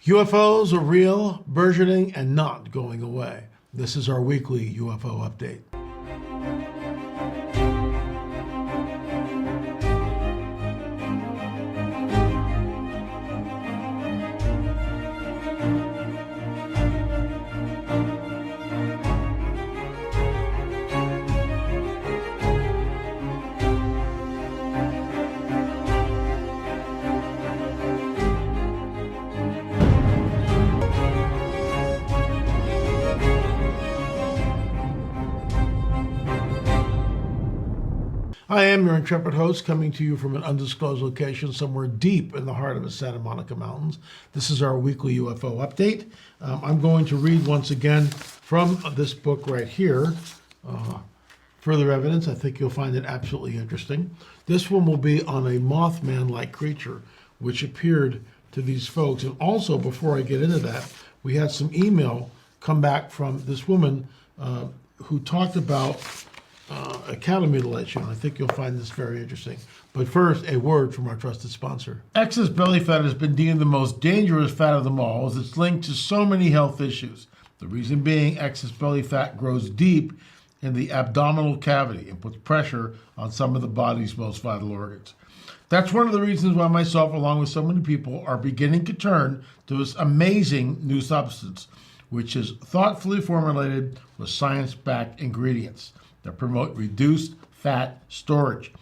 UFOs are real, burgeoning, and not going away. This is our weekly UFO update. I am your intrepid host, coming to you from an undisclosed location somewhere deep in the heart of the Santa Monica Mountains. This is our weekly UFO update. I'm going to read once again from this book right here. Further evidence. I think you'll find it absolutely interesting. This one will be on a Mothman-like creature, which appeared to these folks. And also, before I get into that, we had some email come back from this woman who talked about a cattle mutilation. I think you'll find this very interesting. But first, a word from our trusted sponsor. Excess belly fat has been deemed the most dangerous fat of them all, as it's linked to so many health issues. The reason being, excess belly fat grows deep in the abdominal cavity and puts pressure on some of the body's most vital organs. That's one of the reasons why myself, along with so many people, are beginning to turn to this amazing new substance, which is thoughtfully formulated with science-backed ingredients that promote reduced fat storage,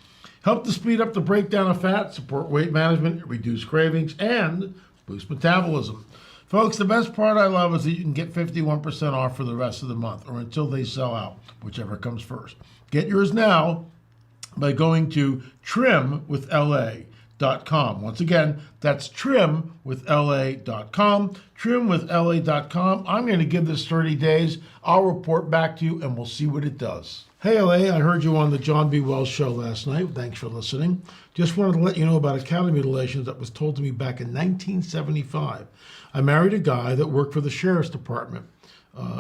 help to speed up the breakdown of fat, support weight management, reduce cravings, and boost metabolism. Folks, the best part I love is that you can get 51% off for the rest of the month, or until they sell out, whichever comes first. Get yours now by going to trimwithla.com. Once again, that's trimwithla.com. Trimwithla.com. I'm going to give this 30 days. I'll report back to you, and we'll see what it does. Hey, LA, I heard you on the John B. Wells show last night. Thanks for listening. Just wanted to let you know about a cattle mutilation that was told to me back in 1975. I married a guy that worked for the Sheriff's Department,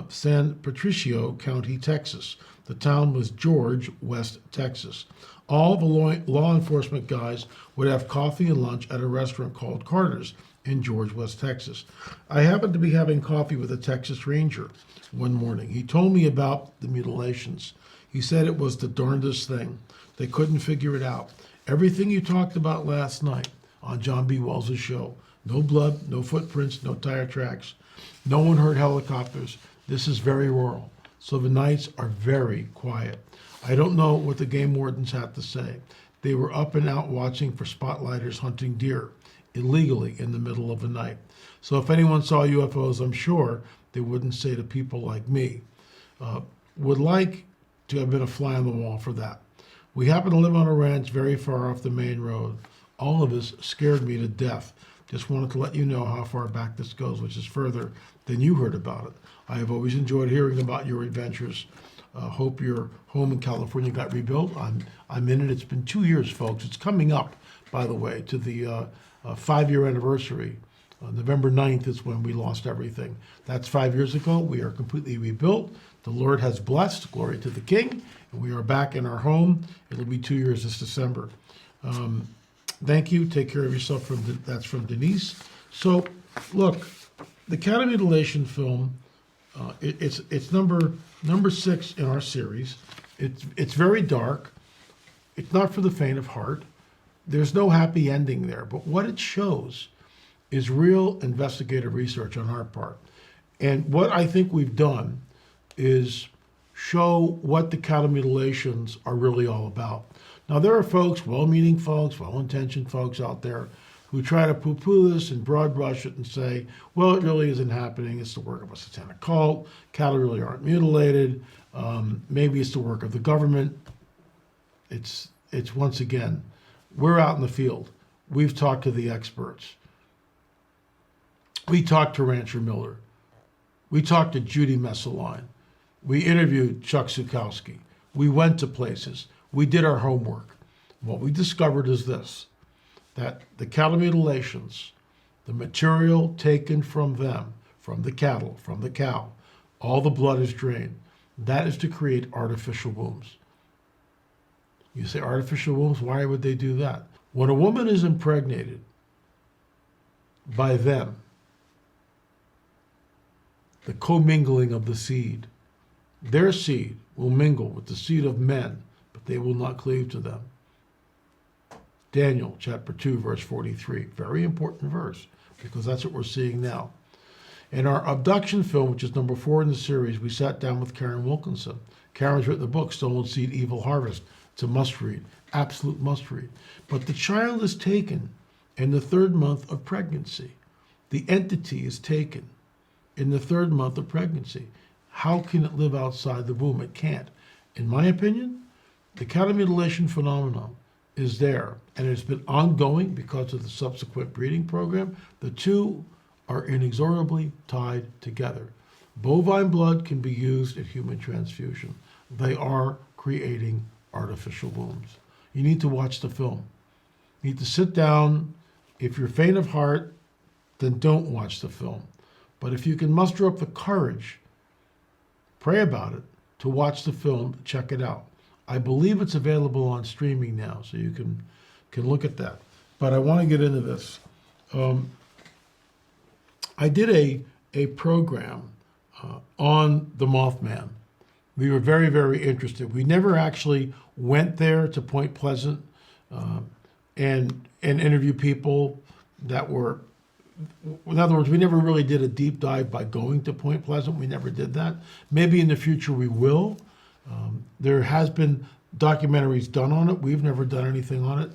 San Patricio County, Texas. The town was George, West Texas. All the law enforcement guys would have coffee and lunch at a restaurant called Carter's in George, West Texas. I happened to be having coffee with a Texas Ranger one morning. He told me about the mutilations. He said it was the darndest thing. They couldn't figure it out. Everything you talked about last night on John B. Wells' show. No blood, no footprints, no tire tracks. No one heard helicopters. This is very rural, so the nights are very quiet. I don't know what the game wardens had to say. They were up and out watching for spotlighters hunting deer illegally in the middle of the night. So if anyone saw UFOs, I'm sure they wouldn't say to people like me. Would like to have been a fly on the wall for that. We happen to live on a ranch very far off the main road. All of this scared me to death. Just wanted to let you know how far back this goes, which is further than you heard about it. I have always enjoyed hearing about your adventures. Hope your home in California got rebuilt. I'm in it. It's been 2 years, folks. It's coming up, by the way, to the 5-year anniversary. November 9th is when we lost everything. That's 5 years ago. We are completely rebuilt. The Lord has blessed. Glory to the King. And we are back in our home. It'll be 2 years this December. Thank you. Take care of yourself. That's from Denise. So, look, the cattle mutilation film, it's number 6 in our series. It's very dark. It's not for the faint of heart. There's no happy ending there. But what it shows is real investigative research on our part. And what I think we've done is show what the cattle mutilations are really all about. Now, there are folks, well-meaning folks, well-intentioned folks out there who try to poo-poo this and broad brush it and say, well, it really isn't happening. It's the work of a satanic cult. Cattle really aren't mutilated. Maybe it's the work of the government. It's once again, we're out in the field. We've talked to the experts. We talked to Rancher Miller. We talked to Judy Messaline. We interviewed Chuck Zukowski. We went to places. We did our homework. What we discovered is this, that the cattle mutilations, the material taken from them, from the cattle, from the cow, all the blood is drained. That is to create artificial wombs. You say artificial wombs, why would they do that? When a woman is impregnated by them, the commingling of the seed. Their seed will mingle with the seed of men, but they will not cleave to them. Daniel chapter 2, verse 43. Very important verse, because that's what we're seeing now. In our abduction film, which is number 4 in the series, we sat down with Karen Wilkinson. Karen's written the book, Stolen Seed, Evil Harvest. It's a must-read, absolute must-read. But the child is taken in the 3rd month of pregnancy. The entity is taken in the 3rd month of pregnancy. How can it live outside the womb? It can't. In my opinion, the cattle mutilation phenomenon is there, and it's been ongoing because of the subsequent breeding program. The two are inexorably tied together. Bovine blood can be used in human transfusion. They are creating artificial wombs. You need to watch the film. You need to sit down. If you're faint of heart, then don't watch the film. But if you can muster up the courage, pray about it, to watch the film, check it out. I believe it's available on streaming now, so you can look at that. But I want to get into this. I did a program on the Mothman. We were very, very interested. We never actually went there to Point Pleasant and interview people that were, in other words, we never really did a deep dive by going to Point Pleasant. We never did that. Maybe in the future we will. There has been documentaries done on it. We've never done anything on it,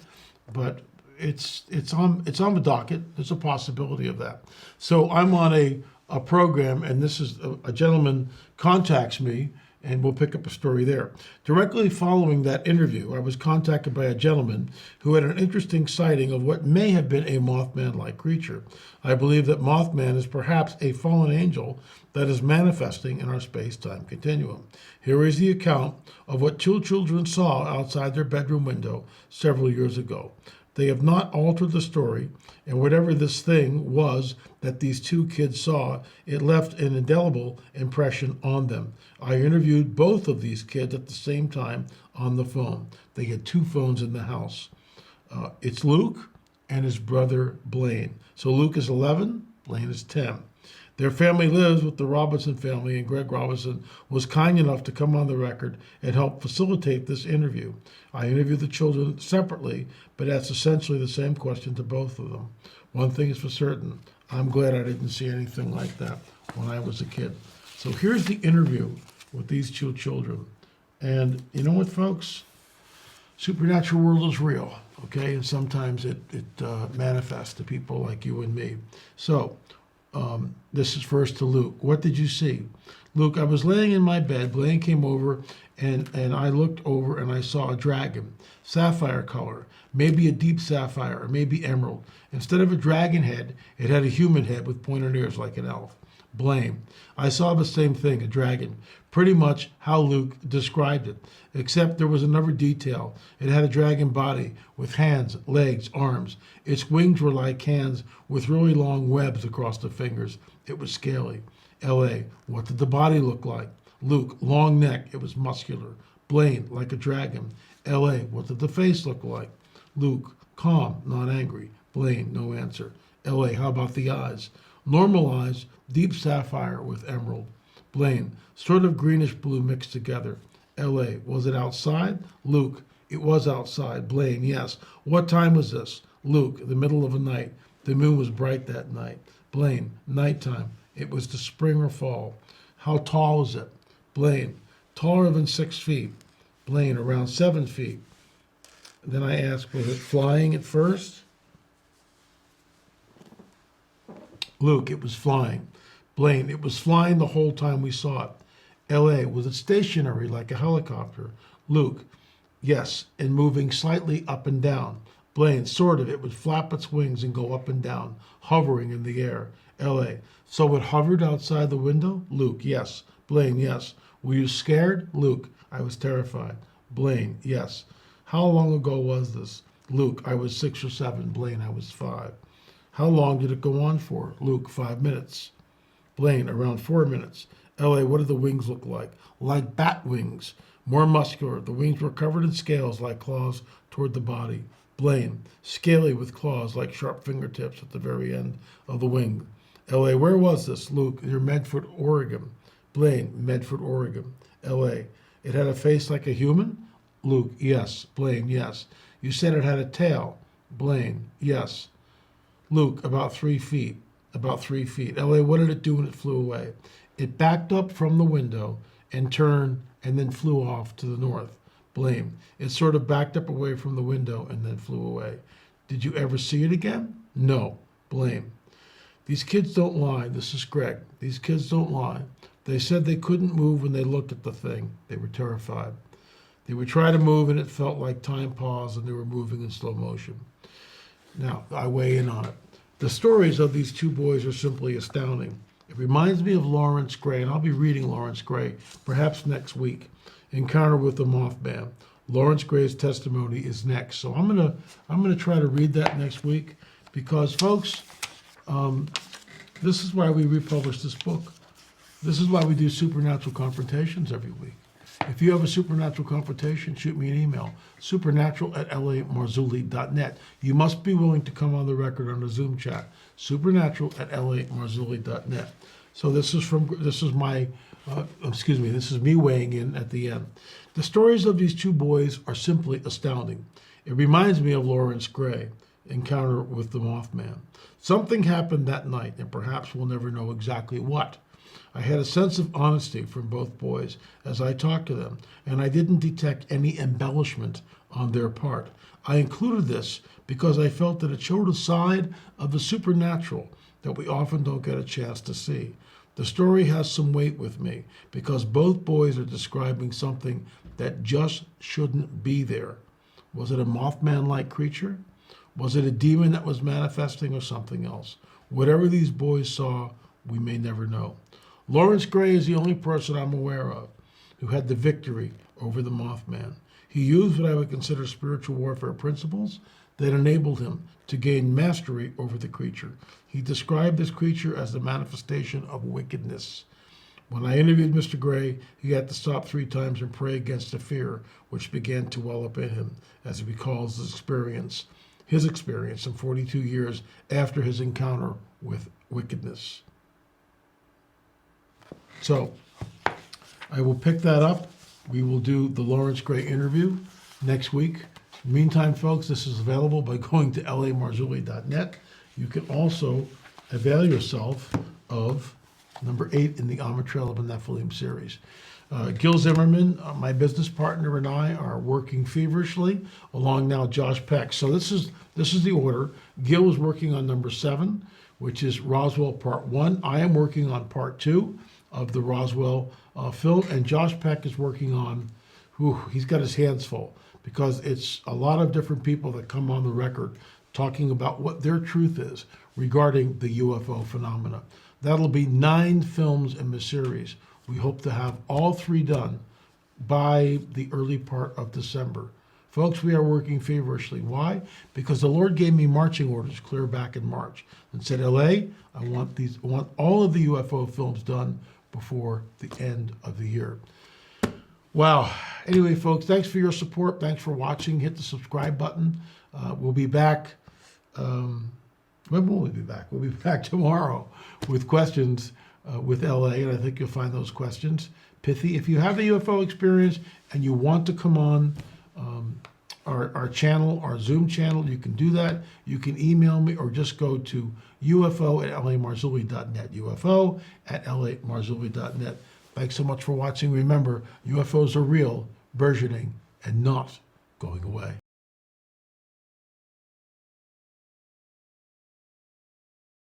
but it's on the docket. There's a possibility of that. So I'm on a program, and this is a gentleman contacts me, and we'll pick up a story there. Directly following that interview, I was contacted by a gentleman who had an interesting sighting of what may have been a Mothman-like creature. I believe that Mothman is perhaps a fallen angel that is manifesting in our space-time continuum. Here is the account of what 2 children saw outside their bedroom window several years ago. They have not altered the story, and whatever this thing was that these 2 kids saw, it left an indelible impression on them. I interviewed both of these kids at the same time on the phone. They had 2 phones in the house. It's Luke and his brother Blaine. So Luke is 11, Blaine is 10. Their family lives with the Robinson family, and Greg Robinson was kind enough to come on the record and help facilitate this interview. I interviewed the children separately, but asked essentially the same question to both of them. One thing is for certain, I'm glad I didn't see anything like that when I was a kid. So here's the interview with these 2 children. And you know what, folks? Supernatural world is real, okay? And sometimes it manifests to people like you and me. So, this is first to Luke. What did you see? Luke, I was laying in my bed. Blaine came over, and I looked over, and I saw a dragon, sapphire color, maybe a deep sapphire, or maybe emerald. Instead of a dragon head, it had a human head with pointed ears like an elf. Blaine, I saw the same thing, a dragon, pretty much how Luke described it, except there was another detail. It had a dragon body with hands, legs, arms. Its wings were like hands with really long webs across the fingers. It was scaly. L.A., what did the body look like? Luke, long neck, it was muscular. Blaine, like a dragon. L.A., what did the face look like? Luke, calm, not angry. Blaine, no answer. L.A., how about the eyes? Normal eyes, deep sapphire with emerald. Blaine, sort of greenish blue mixed together. L.A., was it outside? Luke, it was outside. Blaine, yes. What time was this? Luke, the middle of the night. The moon was bright that night. Blaine, nighttime. It was the spring or fall. How tall is it? Blaine, taller than 6 feet. Blaine, around 7 feet. Then I asked, was it flying at first? Luke, it was flying. Blaine, it was flying the whole time we saw it. L.A., was it stationary like a helicopter? Luke, yes, and moving slightly up and down. Blaine, sort of. It would flap its wings and go up and down, hovering in the air. L.A., so it hovered outside the window? Luke, yes. Blaine, yes. Were you scared? Luke, I was terrified. Blaine, yes. How long ago was this? Luke, I was 6 or 7. Blaine, I was 5. How long did it go on for? Luke, 5 minutes. Blaine, around 4 minutes. L.A., what did the wings look like? Like bat wings, more muscular. The wings were covered in scales like claws toward the body. Blaine, scaly with claws like sharp fingertips at the very end of the wing. L.A., where was this? Luke, near Medford, Oregon. Blaine, Medford, Oregon. L.A., it had a face like a human? Luke, yes. Blaine, yes. You said it had a tail? Blaine, yes. Luke, about 3 feet. About 3 feet. L.A., what did it do when it flew away? It backed up from the window and turned and then flew off to the north. Blaine, it sort of backed up away from the window and then flew away. Did you ever see it again? No. Blaine, these kids don't lie. This is Greg. These kids don't lie. They said they couldn't move when they looked at the thing. They were terrified. They would try to move and it felt like time paused and they were moving in slow motion. Now, I weigh in on it. The stories of these two boys are simply astounding. It reminds me of Lawrence Gray, and I'll be reading Lawrence Gray perhaps next week. Encounter with the Mothman. Lawrence Gray's testimony is next. So I'm gonna try to read that next week because, folks, this is why we republish this book. This is why we do supernatural confrontations every week. If you have a supernatural confrontation, shoot me an email, supernatural@lamarzulli.net. You must be willing to come on the record on a Zoom chat, supernatural@lamarzulli.net. So this is me weighing in at the end. The stories of these two boys are simply astounding. It reminds me of Lawrence Gray, Encounter with the Mothman. Something happened that night, and perhaps we'll never know exactly what. I had a sense of honesty from both boys as I talked to them, and I didn't detect any embellishment on their part. I included this because I felt that it showed a side of the supernatural that we often don't get a chance to see. The story has some weight with me because both boys are describing something that just shouldn't be there. Was it a Mothman-like creature? Was it a demon that was manifesting or something else? Whatever these boys saw, we may never know. Lawrence Gray is the only person I'm aware of who had the victory over the Mothman. He used what I would consider spiritual warfare principles that enabled him to gain mastery over the creature. He described this creature as the manifestation of wickedness. When I interviewed Mr. Gray, he had to stop 3 times and pray against the fear which began to well up in him as he recalls his experience in 42 years after his encounter with wickedness. So I will pick that up. We will do the Lawrence Gray interview next week. Meantime, folks, this is available by going to lamarzulli.net. You can also avail yourself of number 8 in the Alma Trail of the Nephilim series. Gil Zimmerman, my business partner, and I are working feverishly along now Josh Peck. So this is the order. Gil is working on number 7, which is Roswell Part 1. I am working on Part 2 of the Roswell film, and Josh Peck is working on, he's got his hands full because it's a lot of different people that come on the record talking about what their truth is regarding the UFO phenomena. That'll be 9 films in the series. We hope to have all 3 done by the early part of December. Folks, we are working feverishly. Why? Because the Lord gave me marching orders clear back in March and said, LA, I want all of the UFO films done before the end of the year. Wow. Anyway, folks, thanks for your support. Thanks for watching. Hit the subscribe button. We'll be back. When will we be back? We'll be back tomorrow with questions with LA, and I think you'll find those questions pithy. If you have a UFO experience and you want to come on our channel, our Zoom channel, you can do that. You can email me or just go to ufo@lamarzulli.net, ufo@lamarzulli.net. Thanks so much for watching. Remember, UFOs are real, burgeoning, and not going away.